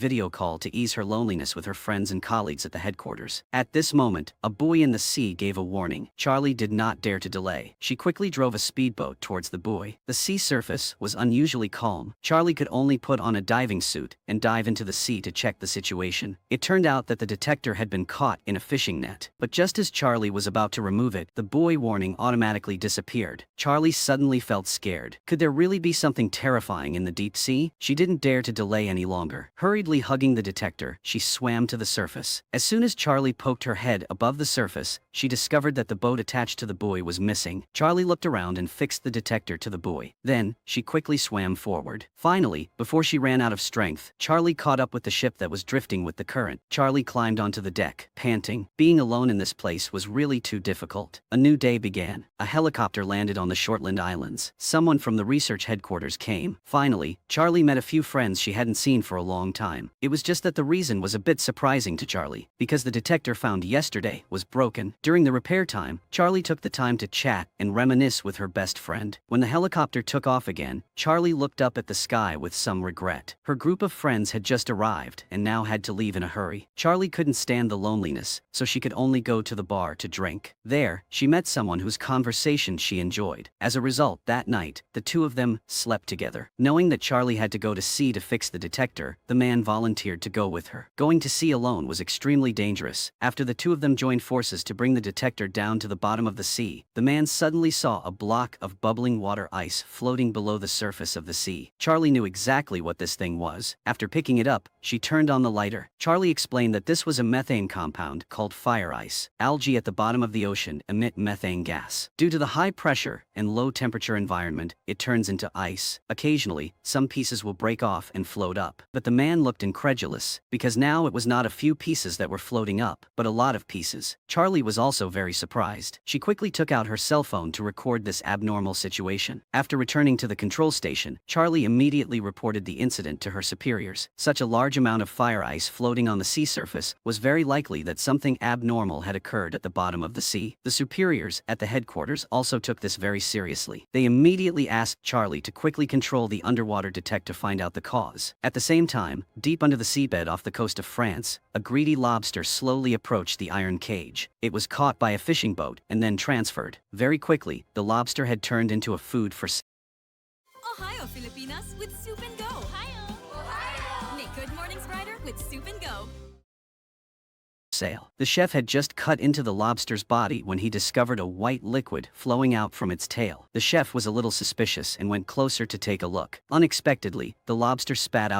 video call to ease her loneliness with her friends and colleagues at the headquarters. At this moment, a buoy in the sea gave a warning. Charlie did not dare to delay. She quickly drove a speedboat towards the buoy. The sea surface was unusually calm. Charlie could only put on a diving suit and dive into the sea to check the situation. It turned out that the detector had been caught in a fishing net. But just as Charlie was about to remove it, the buoy warning automatically disappeared. Charlie suddenly felt scared. Could there really be something terrifying in the deep sea? She didn't dare to delay any longer. Hurriedly hugging the detector, she swam to the surface. As soon as Charlie poked her head above the surface, she discovered that the boat attached to the buoy was missing. Charlie looked around and fixed the detector to the buoy. Then, she quickly swam forward. Finally, before she ran out of strength, Charlie caught up with the ship that was drifting with the current. Charlie climbed onto the deck, panting. Being alone in this place was really too difficult. A new day began. A helicopter landed on the Shortland Islands. Someone from the research headquarters came. Finally, Charlie met a few friends she hadn't seen for a long time. It was just that the reason was a bit surprising to Charlie, because the detector found yesterday was broken. During the repair time, Charlie took the time to chat and reminisce with her best friend. When the helicopter took off again, Charlie looked up at the sky with some regret. Her group of friends had just arrived and now had to leave in a hurry. Charlie couldn't stand the loneliness, so she could only go to the bar to drink. There, she met someone whose conversation she enjoyed. As a result, that night, the two of them slept together. Knowing that Charlie had to go to sea to fix the detector, the man volunteered to go with her. Going to sea alone was extremely dangerous. After the two of them joined forces to bring the detector down to the bottom of the sea, the man suddenly saw a block of bubbling water ice floating below the surface of the sea. Charlie knew exactly what this thing was. After picking it up, she turned on the lighter. Charlie explained that this was a methane compound called fire ice. Algae at the bottom of the ocean emit methane gas. Due to the high pressure and low temperature environment, it turns into ice. Occasionally, some pieces will break off and float up. But the man looked incredulous, because now it was not a few pieces that were floating up, but a lot of pieces. Charlie was also very surprised. She quickly took out her cell phone to record this abnormal situation. After returning to the control station, Charlie immediately reported the incident to her superiors. Such a large amount of fire ice floating on the sea surface was very likely that something abnormal had occurred at the bottom of the sea. The superiors at the headquarters also took this very seriously. They immediately asked Charlie to quickly control the underwater detector to find out the cause. At the same time, deep under the seabed off the coast of France, a greedy lobster slowly approached the iron cage. It was caught by a fishing boat and then transferred. Very quickly, the lobster had turned into a food for Ohio, Filipinas with Soup and Go. Ohio! Ohio! Make good mornings brighter with Soup and Go. sale. The chef had just cut into the lobster's body when he discovered a white liquid flowing out from its tail. The chef was a little suspicious and went closer to take a look. Unexpectedly, the lobster spat out